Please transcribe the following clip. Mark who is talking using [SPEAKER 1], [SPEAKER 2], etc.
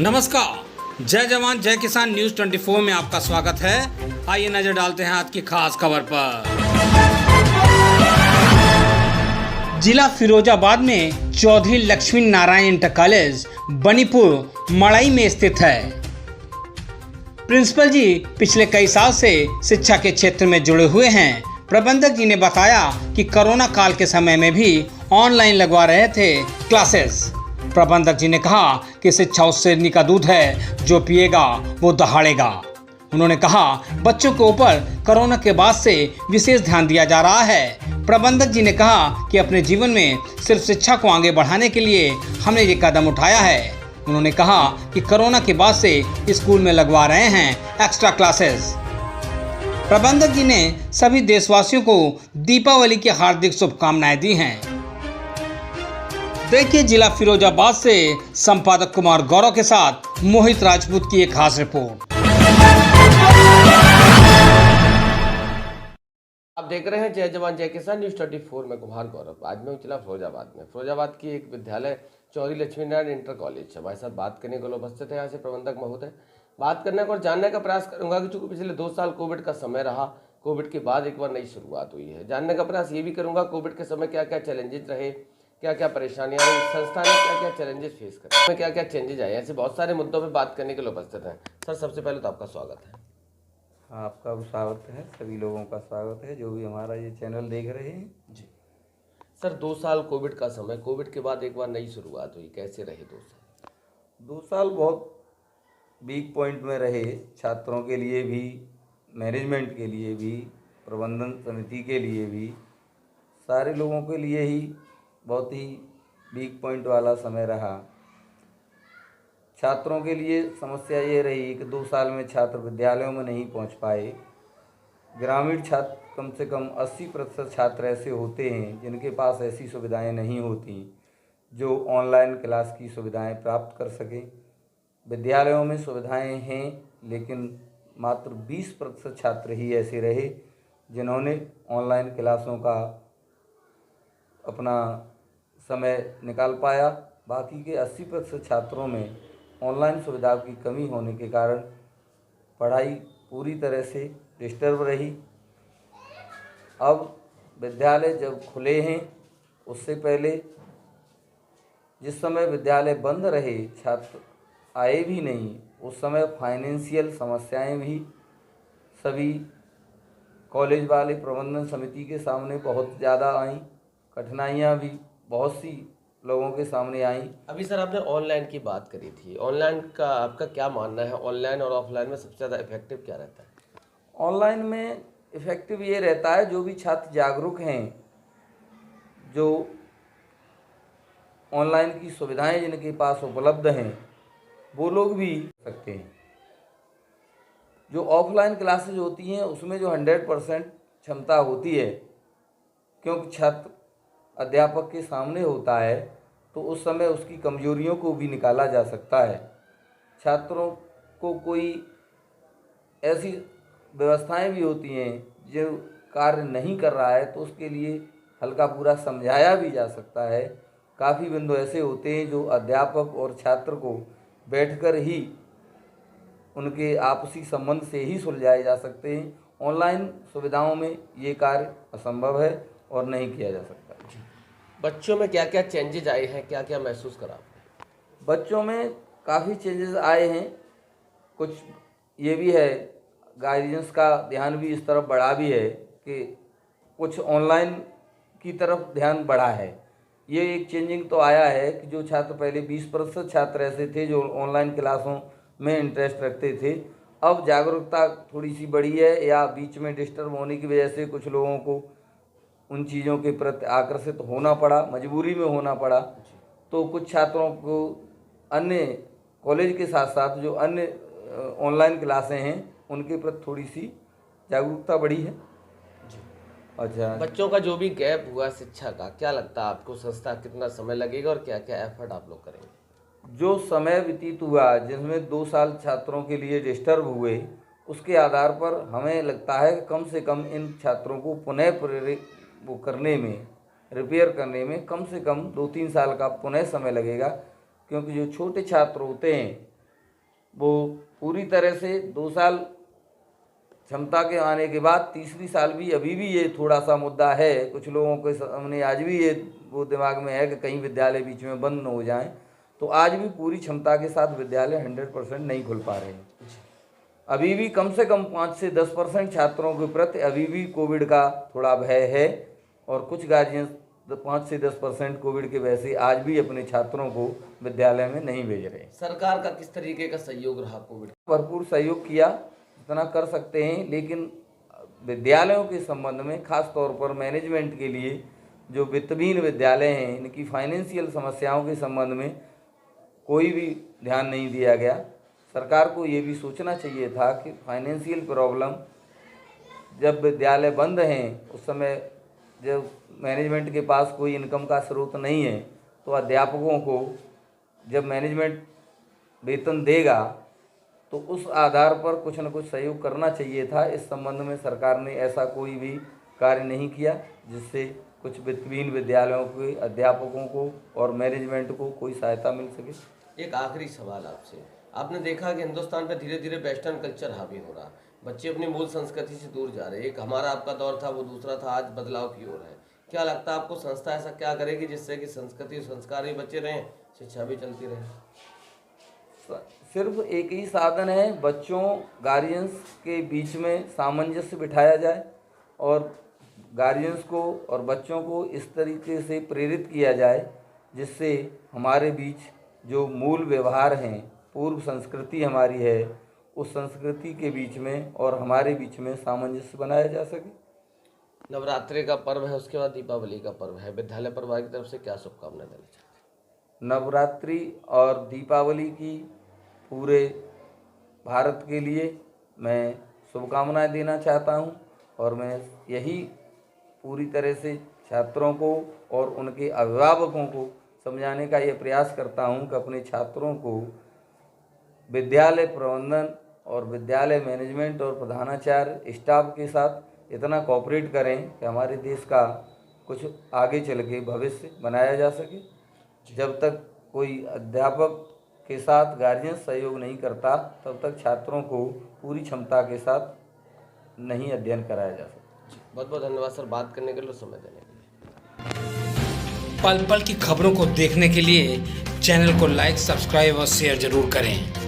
[SPEAKER 1] नमस्कार, जय जवान जय किसान न्यूज 24 में आपका स्वागत है। आइए नजर डालते हैं आज की खास खबर पर। जिला फिरोजाबाद में चौधरी लक्ष्मी नारायण इंटर कॉलेज बनीपुर मड़ई में स्थित है। प्रिंसिपल जी पिछले कई साल से शिक्षा के क्षेत्र में जुड़े हुए हैं। प्रबंधक जी ने बताया कि कोरोना काल के समय में भी ऑनलाइन लगवा रहे थे क्लासेस। प्रबंधक जी ने कहा कि शिक्षा उस शेरनी का दूध है, जो पिएगा वो दहाड़ेगा। उन्होंने कहा बच्चों के ऊपर कोरोना के बाद से विशेष ध्यान दिया जा रहा है। प्रबंधक जी ने कहा कि अपने जीवन में सिर्फ शिक्षा को आगे बढ़ाने के लिए हमने ये कदम उठाया है। उन्होंने कहा कि कोरोना के बाद से स्कूल में लगवा रहे हैं एक्स्ट्रा क्लासेस। प्रबंधक जी ने सभी देशवासियों को दीपावली की हार्दिक शुभकामनाएं दी हैं। देखिए जिला फिरोजाबाद से संपादक कुमार गौरव के साथ मोहित राजपूत की एक खास रिपोर्ट।
[SPEAKER 2] आप देख रहे हैं जय जवान जय किसान न्यूज 24 में कुमार गौरव। आज मैं हूं जिला फिरोजाबाद की एक विद्यालय चौधरी लक्ष्मी नारायण इंटर कॉलेज। हमारे साथ बात करने के लिए उपस्थित है यहाँ से प्रबंधक महोदय। बात करने का और जानने का प्रयास करूंगा कि चूंकि पिछले 2 साल कोविड का समय रहा, कोविड के बाद एक बार नई शुरुआत हुई है। जानने का प्रयास ये भी करूंगा कोविड के समय क्या क्या चैलेंजेस रहे, क्या क्या परेशानियां आई, संस्था ने क्या क्या चैलेंजेस फेस करे, इसमें क्या क्या चेंजेस आए, ऐसे बहुत सारे मुद्दों पे बात करने के लिए उपस्थित हैं। सर सबसे पहले तो आपका स्वागत है।
[SPEAKER 3] आपका भी स्वागत है, सभी लोगों का स्वागत है जो भी हमारा ये चैनल देख रहे हैं
[SPEAKER 2] जी सर, 2 साल कोविड का समय, कोविड के बाद एक बार नई शुरुआत हुई, कैसे रहे 2 साल?
[SPEAKER 3] 2 साल बहुत वीक पॉइंट में रहे, छात्रों के लिए भी, मैनेजमेंट के लिए भी, प्रबंधन समिति के लिए भी, सारे लोगों के लिए ही बहुत ही वीक पॉइंट वाला समय रहा। छात्रों के लिए समस्या ये रही कि 2 साल में छात्र विद्यालयों में नहीं पहुंच पाए। ग्रामीण छात्र कम से कम 80% छात्र ऐसे होते हैं जिनके पास ऐसी सुविधाएं नहीं होती जो ऑनलाइन क्लास की सुविधाएं प्राप्त कर सकें। विद्यालयों में सुविधाएं हैं लेकिन मात्र 20% छात्र ही ऐसे रहे जिन्होंने ऑनलाइन क्लासों का अपना समय निकाल पाया। बाकी के 80% छात्रों में ऑनलाइन सुविधा की कमी होने के कारण पढ़ाई पूरी तरह से डिस्टर्ब रही। अब विद्यालय जब खुले हैं उससे पहले जिस समय विद्यालय बंद रहे, छात्र आए भी नहीं, उस समय फाइनेंशियल समस्याएं भी सभी कॉलेज वाले प्रबंधन समिति के सामने बहुत ज़्यादा आईं। कठिनाइयाँ भी बहुत सी लोगों के सामने आईं।
[SPEAKER 2] अभी सर आपने ऑनलाइन की बात करी थी, ऑनलाइन का आपका क्या मानना है? ऑनलाइन और ऑफलाइन में सबसे ज़्यादा इफेक्टिव क्या रहता है?
[SPEAKER 3] ऑनलाइन में इफ़ेक्टिव ये रहता है जो भी छात्र जागरूक हैं, जो ऑनलाइन की सुविधाएं जिनके पास उपलब्ध हैं, वो लोग भी सकते हैं। जो ऑफलाइन क्लासेज होती हैं उसमें जो 100% क्षमता होती है, क्योंकि छात्र अध्यापक के सामने होता है तो उस समय उसकी कमजोरियों को भी निकाला जा सकता है। छात्रों को कोई ऐसी व्यवस्थाएं भी होती हैं जो कार्य नहीं कर रहा है तो उसके लिए हल्का पूरा समझाया भी जा सकता है। काफ़ी बिंदु ऐसे होते हैं जो अध्यापक और छात्र को बैठकर ही उनके आपसी संबंध से ही सुलझाए जा सकते हैं। ऑनलाइन सुविधाओं में ये कार्य असंभव है और नहीं किया जा सकता।
[SPEAKER 2] बच्चों में क्या क्या चेंजेस आए हैं, क्या क्या महसूस करा आपने?
[SPEAKER 3] बच्चों में काफ़ी चेंजेस आए हैं। कुछ ये भी है, गाइडेंस का ध्यान भी इस तरफ बढ़ा भी है कि कुछ ऑनलाइन की तरफ ध्यान बढ़ा है। ये एक चेंजिंग तो आया है कि जो छात्र पहले 20% छात्र ऐसे थे जो ऑनलाइन क्लासों में इंटरेस्ट रखते थे, अब जागरूकता थोड़ी सी बढ़ी है या बीच में डिस्टर्ब होने की वजह से कुछ लोगों को उन चीज़ों के प्रति आकर्षित होना पड़ा, मजबूरी में होना पड़ा। तो कुछ छात्रों को अन्य कॉलेज के साथ साथ जो अन्य ऑनलाइन क्लासें हैं उनके प्रति थोड़ी सी जागरूकता बढ़ी है। अच्छा,
[SPEAKER 2] बच्चों का जो भी गैप हुआ शिक्षा का, क्या लगता है आपको संस्था कितना समय लगेगा और क्या क्या एफर्ट आप लोग करेंगे?
[SPEAKER 3] जो समय व्यतीत हुआ जिसमें 2 साल छात्रों के लिए डिस्टर्ब हुए, उसके आधार पर हमें लगता है कि कम से कम इन छात्रों को पुनः प्रेरित वो करने में, रिपेयर करने में कम से कम 2-3 साल का पुनः समय लगेगा। क्योंकि जो छोटे छात्र होते हैं वो पूरी तरह से 2 साल क्षमता के आने के बाद तीसरी साल भी अभी भी ये थोड़ा सा मुद्दा है। कुछ लोगों के सामने आज भी ये वो दिमाग में है कि कहीं विद्यालय बीच में बंद न हो जाएं, तो आज भी पूरी क्षमता के साथ विद्यालय 100% नहीं खुल पा रहे हैं। अभी भी कम से कम 5 से 10% छात्रों के प्रति अभी भी कोविड का थोड़ा भय है, और कुछ गार्जियन 5 से 10% कोविड के वजह से आज भी अपने छात्रों को विद्यालय में नहीं भेज रहे।
[SPEAKER 2] सरकार का किस तरीके का सहयोग रहा कोविड?
[SPEAKER 3] भरपूर सहयोग किया, जितना कर सकते हैं, लेकिन विद्यालयों के संबंध में खास तौर पर मैनेजमेंट के लिए जो वित्तहीन विद्यालय हैं, इनकी फाइनेंशियल समस्याओं के संबंध में कोई भी ध्यान नहीं दिया गया। सरकार को ये भी सोचना चाहिए था कि फाइनेंशियल प्रॉब्लम जब विद्यालय बंद हैं, उस समय जब मैनेजमेंट के पास कोई इनकम का स्रोत नहीं है, तो अध्यापकों को जब मैनेजमेंट वेतन देगा तो उस आधार पर कुछ न कुछ सहयोग करना चाहिए था। इस संबंध में सरकार ने ऐसा कोई भी कार्य नहीं किया जिससे कुछ वित्तहीन विद्यालयों के अध्यापकों को और मैनेजमेंट को कोई सहायता मिल सके।
[SPEAKER 2] एक आखिरी सवाल आपसे, आपने देखा कि हिंदुस्तान पे धीरे धीरे वेस्टर्न कल्चर हावी हो रहा, बच्चे अपनी मूल संस्कृति से दूर जा रहे। एक हमारा आपका दौर था, वो दूसरा था, आज बदलाव की ओर है। क्या लगता है आपको, संस्था ऐसा क्या करेगी जिससे कि संस्कृति और संस्कार ही बचे रहें, शिक्षा भी चलती रहे?
[SPEAKER 3] सिर्फ एक ही साधन है, बच्चों गार्जियंस के बीच में सामंजस्य बिठाया जाए और गार्जियंस को और बच्चों को इस तरीके से प्रेरित किया जाए जिससे हमारे बीच जो मूल व्यवहार हैं, पूर्व संस्कृति हमारी है, उस संस्कृति के बीच में और हमारे बीच में सामंजस्य बनाया जा सके।
[SPEAKER 2] नवरात्रि का पर्व है, उसके बाद दीपावली का पर्व है, विद्यालय परिवार की तरफ से क्या शुभकामनाएं देना चाहते हैं?
[SPEAKER 3] नवरात्रि और दीपावली की पूरे भारत के लिए मैं शुभकामनाएं देना चाहता हूं, और मैं यही पूरी तरह से छात्रों को और उनके अभिभावकों को समझाने का ये प्रयास करता हूं कि अपने छात्रों को विद्यालय प्रबंधन और विद्यालय मैनेजमेंट और प्रधानाचार्य स्टाफ के साथ इतना कोऑपरेट करें कि हमारे देश का कुछ आगे चल के भविष्य बनाया जा सके। जब तक कोई अध्यापक के साथ गार्जियन सहयोग नहीं करता, तब तक छात्रों को पूरी क्षमता के साथ नहीं अध्ययन कराया जा सकता।
[SPEAKER 2] बहुत बहुत धन्यवाद सर, बात करने के लिए, समय देने के लिए।
[SPEAKER 1] पल पल की खबरों को देखने के लिए चैनल को लाइक, सब्सक्राइब और शेयर जरूर करें।